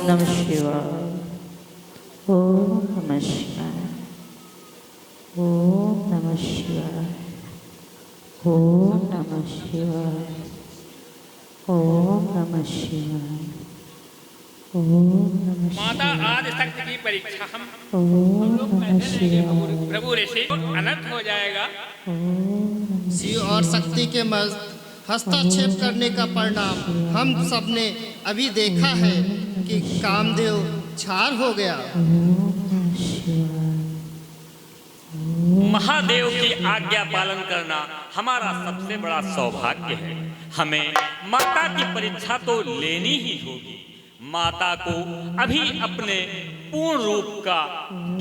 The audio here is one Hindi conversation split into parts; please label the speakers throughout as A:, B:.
A: नमः शिवाय। ओम नमः शिवाय। ओम नमः शिवाय। ओम नमः शिवाय। ओम नमः शिवाय। ओम नमः
B: माता
A: शिवाय।
B: आदि शक्ति की परीक्षा हम
A: ओम
B: लोग
A: नमः
B: पहले लेंगे
A: शिवाय।
B: प्रभु ऋषि अनर्थ हो जाएगा।
A: ओम नमः
C: शिव और शक्ति के हस्तक्षेप करने का परिणाम हम सबने अभी देखा है कि कामदेव छार हो गया।
B: महादेव की आज्ञा पालन करना हमारा सबसे बड़ा सौभाग्य है। हमें माता की परीक्षा तो लेनी ही होगी। माता को अभी अपने पूर्ण रूप का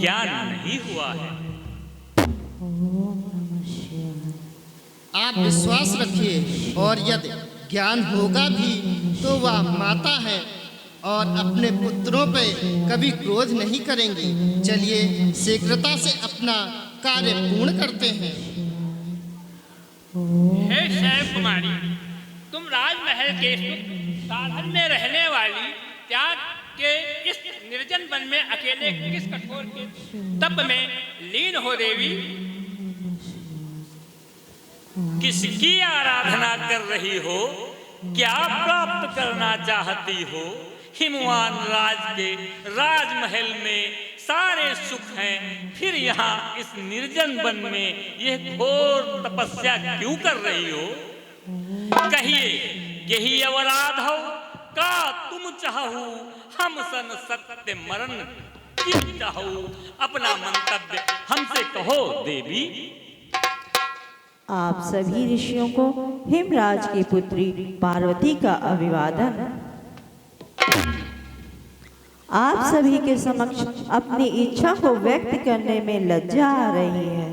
B: ज्ञान नहीं हुआ है।
C: आप विश्वास रखिए और यदि ज्ञान होगा भी तो वह माता है और अपने पुत्रों पे कभी क्रोध नहीं करेंगी। चलिए शीघ्रता से अपना कार्य पूर्ण करते हैं।
B: हे शैव कुमारी, तुम राजमहल के साधन में रहने वाली त्याग के इस निर्जन वन में अकेले किस कठोर के तप में लीन हो देवी? किसकी आराधना कर रही हो? क्या प्राप्त करना चाहती हो? हिमवान राज के राजमहल में सारे सुख हैं, फिर यहाँ इस निर्जन वन में यह घोर तपस्या क्यों कर रही हो? कहिए, यही अपराध हो का तुम चाहो हम सन सत्य मरण क्यों चाहो? अपना मंतव्य हमसे कहो देवी।
A: आप सभी ऋषियों को हिमराज की पुत्री पार्वती का अभिवादन। आप सभी के समक्ष अपनी इच्छा को व्यक्त करने में लज्जा आ रही है।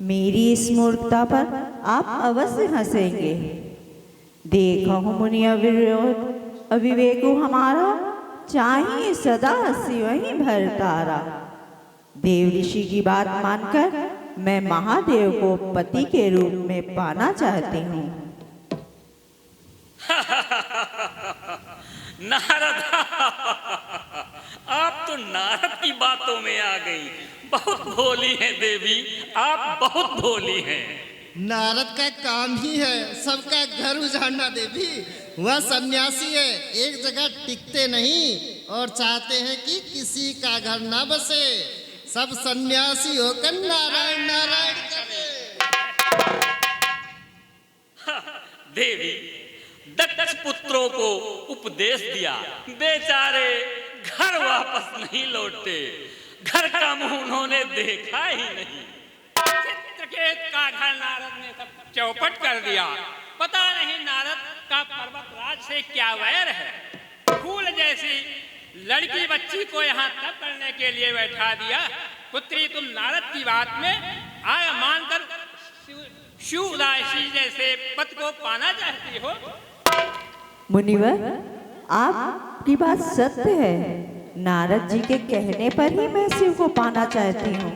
A: मेरी इस मूर्खता पर आप अवश्य हंसेंगे। देखो मुनि अविवेको हमारा, चाहिए सदा हंसी वहीं भर तारा। देव ऋषि की बात मानकर मैं महादेव को पति के रूप में पाना चाहती हूँ।
B: नारद, आप तो नारद की बातों में आ गई। बहुत भोली हैं देवी, आप बहुत भोली हैं।
C: नारद का काम ही है सबका घर उजाड़ना देवी। वह सन्यासी है, एक जगह टिकते नहीं और चाहते हैं कि किसी का घर ना बसे। सब सन्यासी होकर नारायण नारायण करे।
B: देवी, दक्ष पुत्रों को उपदेश दिया, बेचारे घर वापस नहीं लौटे। घर का मुंह उन्होंने देखा ही नहीं। चित्रकेत का घर नारद ने सब चौपट कर दिया। पता नहीं नारद का पर्वतराज से क्या वैर है। फूल जैसी लड़की बच्ची को यहाँ तप करने के लिए बैठा दिया। पुत्री, तुम नारद की बात में आया मानकर शिव उदासी जैसे पति को पाना चाहती हो?
A: मुनिवर, आपकी बात सत्य है। नारद जी के कहने पर ही मैं शिव को पाना चाहती हूँ।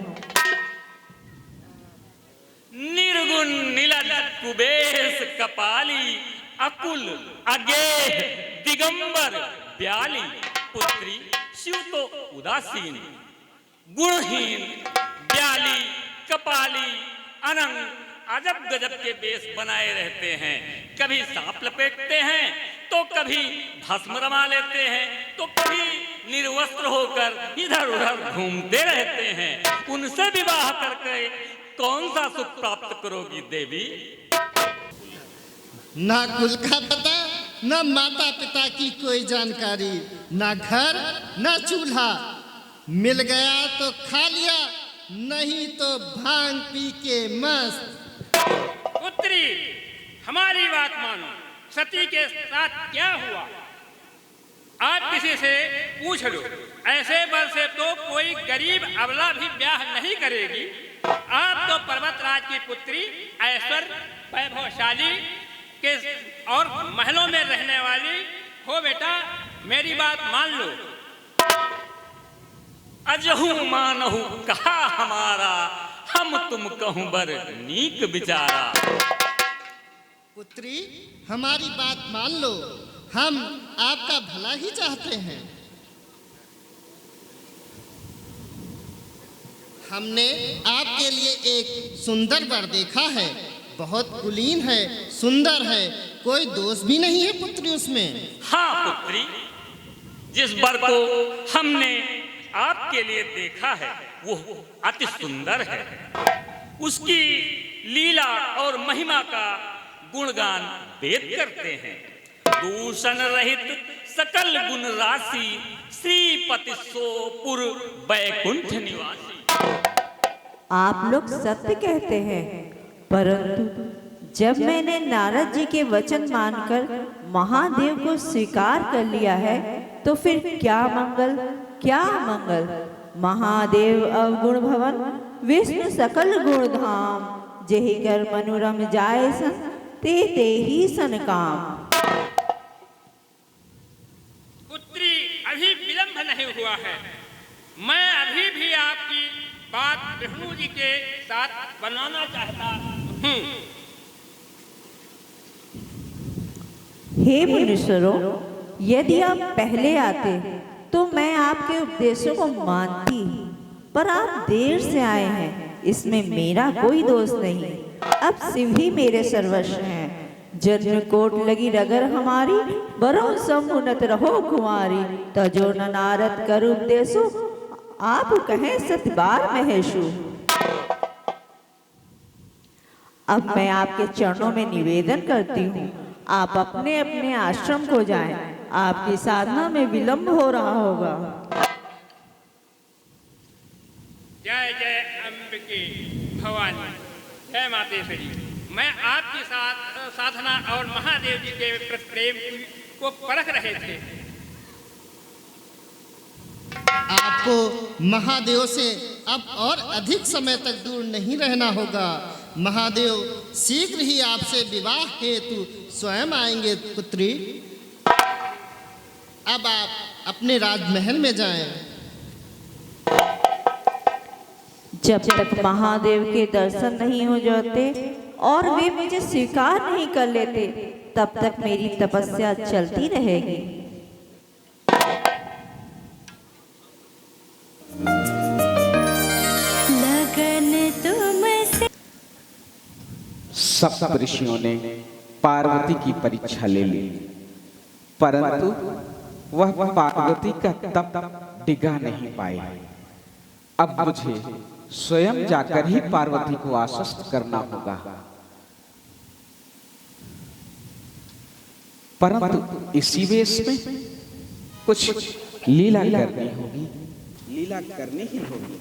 B: निर्गुण नीलज कुबेश कपाली, अकुल अगेह दिगंबर ब्याली। पुत्री, शिव तो उदासीन, गुणहीन, ब्याली, कपाली, अनंग अजब गजब के वेश बनाए रहते हैं। कभी सांप लपेटते हैं तो कभी भस्म रमा लेते हैं तो कभी निर्वस्त्र होकर इधर उधर घूमते रहते हैं। उनसे विवाह करके कौन सा सुख प्राप्त करोगी देवी?
C: ना कुल का पता, ना माता पिता की कोई जानकारी, ना घर ना चूल्हा। मिल गया तो खा लिया, नहीं तो भांग पी के मस्त।
B: पुत्री, हमारी बात मानो। सती के साथ क्या हुआ आप किसी से पूछ लो। ऐसे बल से तो कोई गरीब अबला भी ब्याह नहीं करेगी। आप तो पर्वतराज की पुत्री, ऐश्वर्य वैभवशाली के और महलों में रहने वाली हो। बेटा, मेरी बात मान लो। अजहू मानहु कहा हमारा, हम तुम कहूं बर नीक बिचारा।
C: पुत्री, हमारी बात मान लो, हम आपका भला ही चाहते हैं। हमने आपके लिए एक सुंदर वर देखा है, बहुत कुलीन है, सुंदर है, कोई दोष भी नहीं है पुत्री उसमें।
B: हाँ पुत्री, जिस वर को हमने आपके लिए देखा है वो अति सुंदर है। उसकी लीला और महिमा का गुणगान वेद करते हैं। दूषण रहित सकल गुण राशि, श्रीपति सोपुर बैकुंठ निवासी।
A: आप लोग सत्य कहते हैं, परंतु जब मैंने नारद जी के वचन मानकर महादेव को स्वीकार कर लिया है तो फिर क्या मंगल क्या मंगल। महादेव अवगुण भवन, विष्णु सकल गुण धाम, जेहि कर मनोरम जाय सन, ते ही सन काम।
D: पुत्री, अभी विलंब नहीं हुआ है। मैं अभी भी आपकी बात विष्णु जी के साथ बनाना चाहता हूँ।
A: हे मुनीश्वरों, यदि आप पहले आते तो मैं आपके उपदेशों को मानती, पर आप देर से आए हैं, इसमें मेरा कोई दोष नहीं। अब शिव ही मेरे सर्वस्व हैं। जन्म कोट लगी रगर हमारी, बरो समुन्नत रहो कुमारी। तजो न नारद कर उपदेशो, आप कहें सतबार महेशु। अब मैं आपके चरणों में निवेदन करती हूँ, आप अपने अपने आश्रम को जाएं। आपकी साधना में विलंब हो रहा होगा।
D: जय जय अम्बिके भवानी, जय मातेश्वरी। मैं आपकी साधना और महादेव जी के प्रेम को परख रहे थे।
C: आपको महादेव से अब और अधिक समय तक दूर नहीं रहना होगा। महादेव शीघ्र ही आपसे विवाह हेतु स्वयं आएंगे पुत्री। अब आप अपने राजमहल में जाएं।
A: जब तक महादेव के दर्शन नहीं हो जाते और वे मुझे स्वीकार नहीं कर लेते, तब तक मेरी तपस्या चलती रहेगी।
E: लगन तुमसे।
F: सब ऋषियों ने पार्वती की परीक्षा ले ली, परंतु वह पार्वती का तप डिगा नहीं पाए। अब मुझे स्वयं जाकर ही पार्वती को आश्वस्त करना होगा। परंतु इसी वेश में कुछ लीला करनी होगी, लीला करनी ही होगी।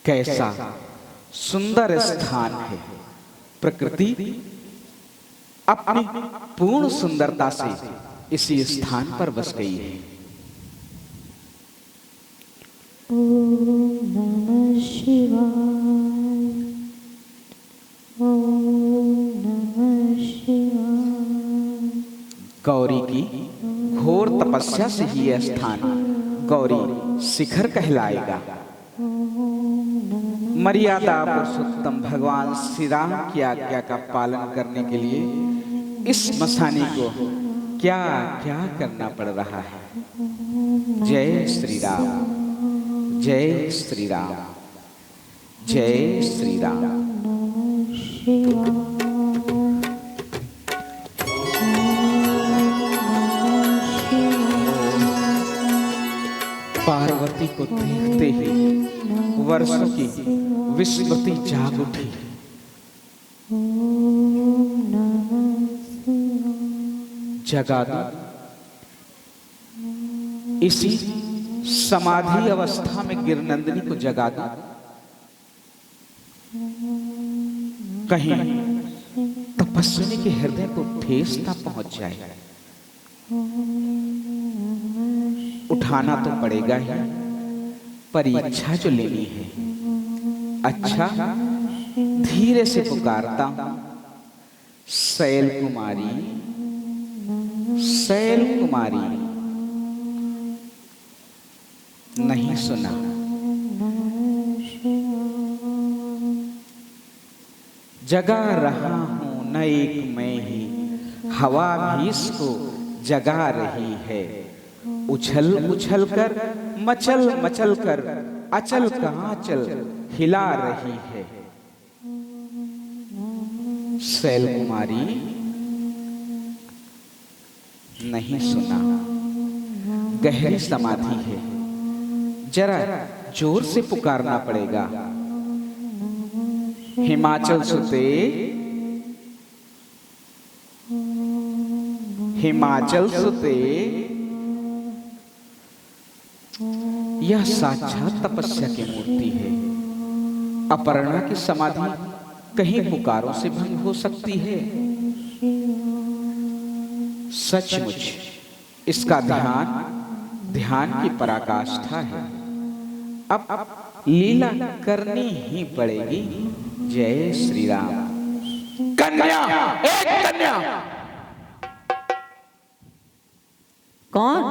F: कैसा सुंदर स्थान है। प्रकृति अपनी पूर्ण सुंदरता से इसी स्थान पर बस गई है।
E: ओम नमः शिवाय, ओम नमः शिवाय।
F: गौरी की घोर तपस्या से ही यह स्थान गौरी शिखर कहलाएगा। मर्यादा पुरुषोत्तम भगवान श्री राम की आज्ञा का पालन करने के लिए इस मसानी को क्या क्या करना पड़ रहा है। जय श्री राम, जय श्री राम, जय श्री राम। पार्वती को देखते ही वर्षों की विस्मृति जाग उठी। जगा दो इसी समाधि अवस्था में गिरनंदिनी को जगा दो। कहीं तपस्विनी के हृदय को ठेस ना पहुंच जाए। उठाना तो पड़ेगा ही, परीक्षा जो लेनी है। अच्छा, धीरे से पुकारता हूं, शैल कुमारी, शैल कुमारी। नहीं सुना। जगा रहा हूं न एक मैं ही, हवा भी इसको जगा रही है। उछल उछल कर, मचल मचल कर, अचल कांचल हिला रही है। शैल कुमारी, नहीं सुना, गहरी समाधि है, जरा जोर से पुकारना पड़ेगा। हिमाचल सुते, हिमाचल सुते, यह साक्षात तपस्या की मूर्ति है। अपर्णा की समाधि कहीं पुकारों से भंग हो सकती है? सचमुच इसका ध्यान की पराकाष्ठा है। अब लीला करनी ही पड़ेगी। जय श्री राम। कन्या, एक कन्या।
A: कौन?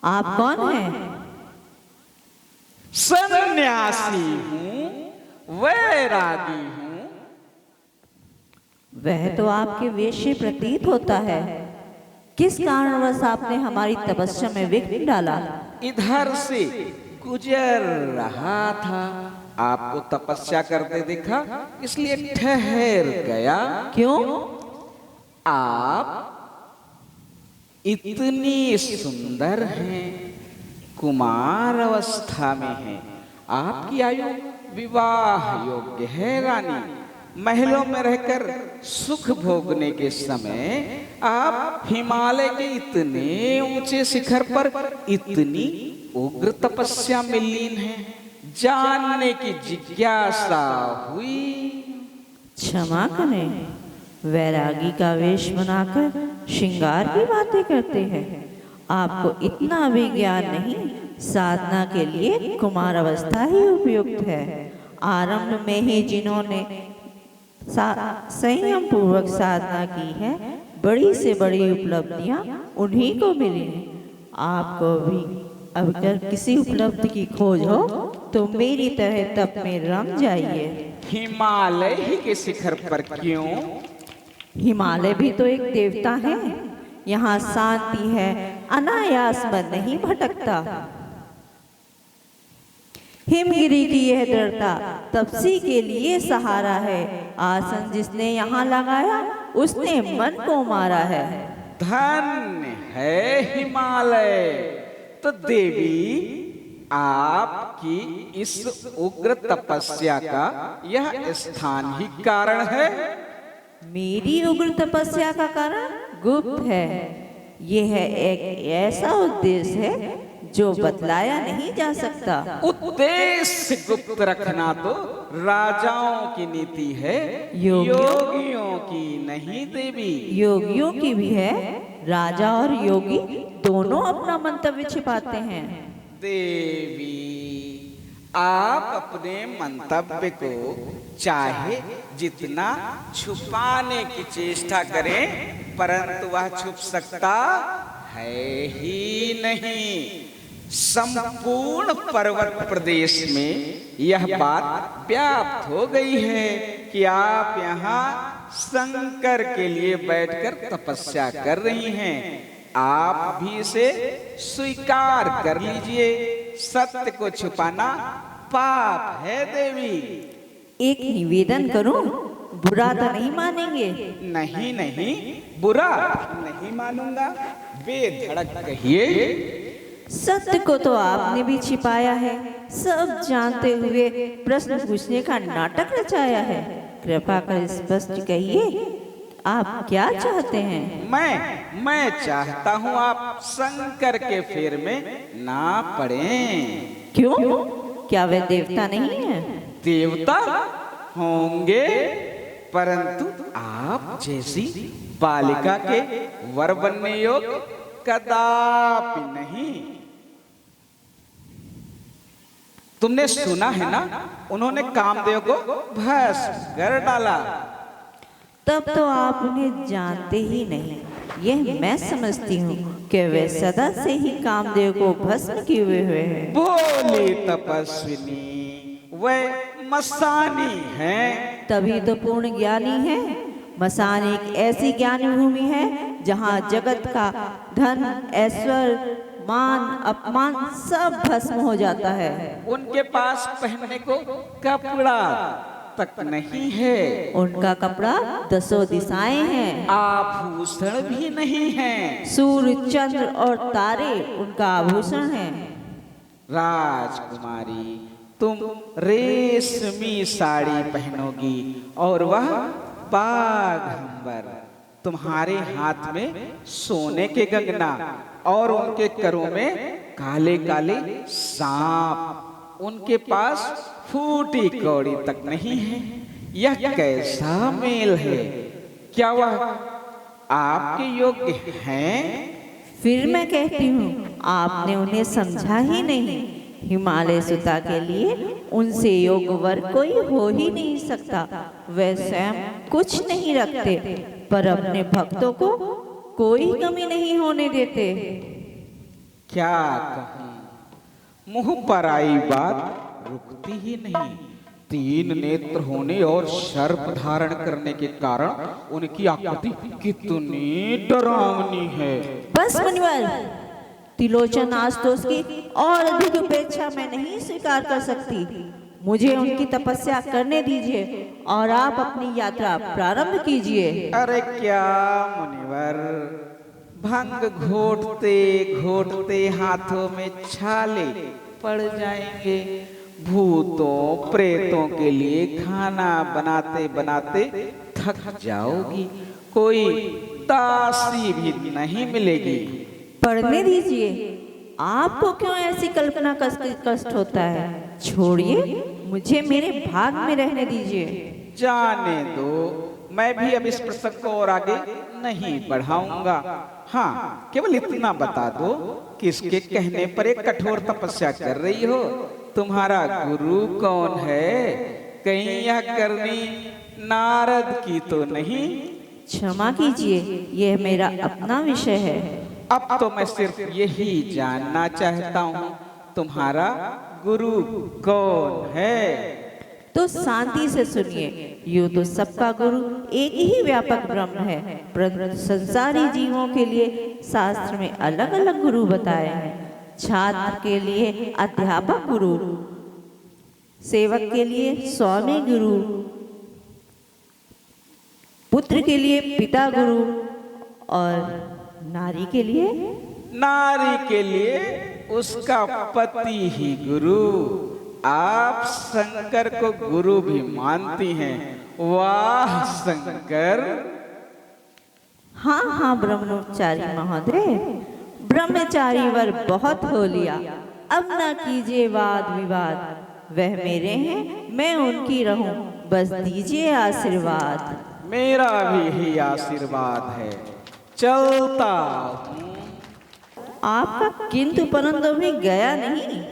A: आप कौन हैं?
F: सन्यासी हूँ, वैरागी हूँ।
A: वह तो आपके वेश से प्रतीत होता है। किस कारणवश आपने हमारी तपस्या में विघ्न डाला?
F: इधर से गुजर रहा था, आपको तपस्या करते देखा, इसलिए ठहर गया।
A: क्यों?
F: आप इतनी सुंदर हैं, कुमार अवस्था में हैं, आपकी आयु विवाह योग्य है रानी। महलों में रहकर सुख भोगने के समय आप हिमालय के इतने ऊंचे शिखर पर इतनी उग्र तपस्या में लीन हैं, जानने की जिज्ञासा हुई।
A: क्षमा करें, वैरागी का वेश बनाकर श्रृंगार की बातें करते हैं। आपको इतना भी ज्ञान नहीं। साधना के लिए कुमार अवस्था ही उपयुक्त है। आरंभ में ही जिन्होंने संयम पूर्वक साधना की है, बड़ी से बड़ी उपलब्धियां उन्हीं को मिली हैं। आपको भी अगर किसी उपलब्धि की खोज हो तो मेरी तरह तप में रम जाइए।
F: हिमालय ही के शिखर पर क्यों?
A: हिमालय भी तो एक देवता है। यहाँ शांति है, अनायास मन नहीं भटकता। हिमगिरी की यह दृढ़ता तपसी के लिए सहारा है। आसन जिसने यहाँ लगाया उसने मन को मारा है।
F: धन्य है हिमालय। तो देवी, आपकी इस उग्र तपस्या का यह स्थान ही कारण है।
A: मेरी उग्र तपस्या का कारण गुप्त है। यह एक ऐसा उद्देश्य है जो बतलाया नहीं जा सकता।
F: उद्देश्य गुप्त रखना तो राजाओं की नीति है, योगियों की नहीं देवी।
A: योगियों की भी है। राजा और योगी दोनों अपना मंतव्य छिपाते हैं।
F: देवी, आप अपने मंतव्य को चाहे जितना छुपाने की चेष्टा करें, परंतु वह छुप सकता है ही नहीं। संपूर्ण पर्वत प्रदेश में यह बात व्याप्त हो गई है कि आप यहाँ शंकर के लिए बैठकर तपस्या कर रही हैं। आप भी इसे स्वीकार कर लीजिए। सत्य को छुपाना पाप है देवी।
A: एक निवेदन करूं, बुरा तो नहीं मानेंगे?
F: नहीं नहीं, बुरा नहीं मानूंगा, बेधड़क कहिए।
A: सत्य को तो आपने भी छिपाया है। सब जानते हुए प्रश्न पूछने का नाटक रचाया है। कृपा कर स्पष्ट कहिए, आप क्या चाहते हैं?
F: मैं चाहता हूँ आप शंकर के फेर में ना पड़ें।
A: क्यों? क्या वे देवता नहीं है?
F: देवता होंगे, परंतु आप जैसी बालिका के वर बनने योग्य कदापि नहीं। तुमने सुना है ना, उन्होंने कामदेव को भस्म कर डाला।
A: तब तो आप उन्हें जानते ही नहीं। यह मैं समझती हूँ कि वे सदा से ही कामदेव को भस्म किए हुए हैं।
F: बोली तपस्विनी, वे मसानी हैं।
A: तभी तो पूर्ण ज्ञानी है। मसान एक ऐसी ज्ञानी भूमि है जहाँ जगत का धन, ऐश्वर्य, मान, अपमान सब भस्म हो जाता है।
F: उनके पास पहनने को कपड़ा तक नहीं है।
A: उनका कपड़ा 10 दिशाएं हैं।
F: आभूषण भी नहीं है।
A: सूर्य, चंद्र और तारे उनका आभूषण है।
F: राजकुमारी, तुम रेशमी साड़ी पहनोगी और वह बाघंबर। तुम्हारे हाथ में सोने के कंगना और उनके करों में काले काले सांप। उनके पास फूटी कौड़ी तक नहीं है। यह कैसा मेल है? क्या वह आपके योग्य हैं?
A: फिर मैं कहती हूँ, आपने उन्हें समझा ही नहीं। हिमालय सुता के लिए उनसे योग्य वर कोई हो ही नहीं सकता। वे स्वयं कुछ नहीं रखते, पर अपने भक्तों को कोई कमी नहीं होने देते।
F: क्या कहूँ, मुंह पर आई बात रुकती ही नहीं। 3 नेत्र होने और सर्प धारण करने के कारण उनकी आकृति कितनी डरावनी है।
A: बस मुनिवर, त्रिलोचन आशुतोष की और अधिक उपेक्षा मैं नहीं स्वीकार कर सकती। मुझे उनकी तपस्या करने दीजिए और आप अपनी यात्रा प्रारंभ कीजिए।
F: अरे क्या मुनिवर, भंग घोटते घोटते हाथों में छाले पड़ जाएंगे। भूतों प्रेतों के लिए खाना बनाते बनाते थक जाओगी। कोई दासी भी नहीं मिलेगी।
A: पढ़ने दीजिए। आपको क्यों ऐसी कल्पना कष्ट होता है? छोड़िए, मुझे मेरे भाग में रहने दीजिए।
F: जाने दो, मैं भी अब इस प्रसंग को और आगे नहीं बढ़ाऊंगा। हाँ, केवल इतना बता दो, किसके कहने पर एक कठोर तपस्या कर रही हो? तुम्हारा गुरु कौन है? कहीं यह करनी नारद की तो नहीं?
A: क्षमा कीजिए, यह मेरा अपना विषय है।
F: अब तो मैं सिर्फ यही जानना चाहता हूँ, तुम्हारा गुरु कौन है?
A: तो शांति से सुनिए। यूं तो सबका गुरु एक ही व्यापक ब्रह्म है, परंतु संसारी जीवों के लिए शास्त्र में अलग अलग गुरु बताए हैं। छात्र के लिए अध्यापक गुरु, सेवक के लिए स्वामी गुरु, पुत्र के लिए पिता गुरु और नारी के लिए उसका पति ही गुरु। आप शंकर को गुरु भी मानती हैं। वाह शंकर! हाँ हाँ ब्रह्मचारी महोदय, ब्रह्मचारी वर बहुत हो लिया। अब न कीजिए वाद विवाद। वह मेरे हैं, मैं उनकी रहूं, बस दीजिए आशीर्वाद। मेरा भी यही आशीर्वाद है। चलता हूँ। आपका किंतु परंतु भी गया नहीं?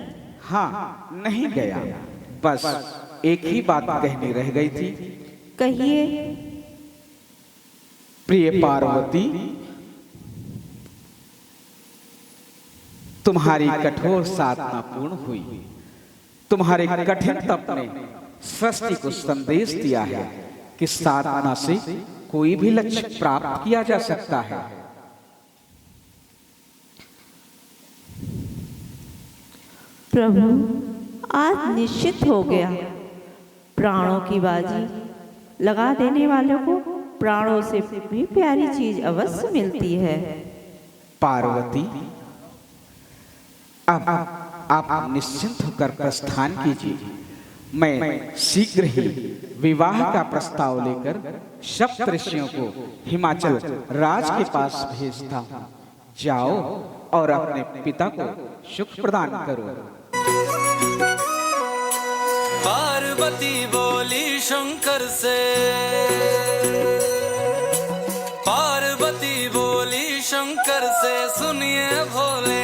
A: हाँ, नहीं गया। बस एक ही बात कहनी रह गई थी। कहिए। प्रिय पार्वती, तुम्हारी कठोर साधना पूर्ण हुई। तुम्हारे कठिन तप ने सृष्टि को संदेश दिया है कि साधना से कोई भी लक्ष्य प्राप्त किया जा सकता है। प्रभु, आज निश्चित हो गया। प्राणों की बाजी लगा देने वालों को प्राणों से भी प्यारी चीज अवश्य मिलती है। पार्वती, अब आप निश्चिंत होकर प्रस्थान कीजिए। मैं शीघ्र ही विवाह का प्रस्ताव लेकर सप्त ऋषियों को हिमाचल राज के पास भेजता हूँ। जाओ और अपने पिता को सुख प्रदान करो।
G: पार्वती बोली शंकर से, पार्वती बोली शंकर से, सुनिए भोले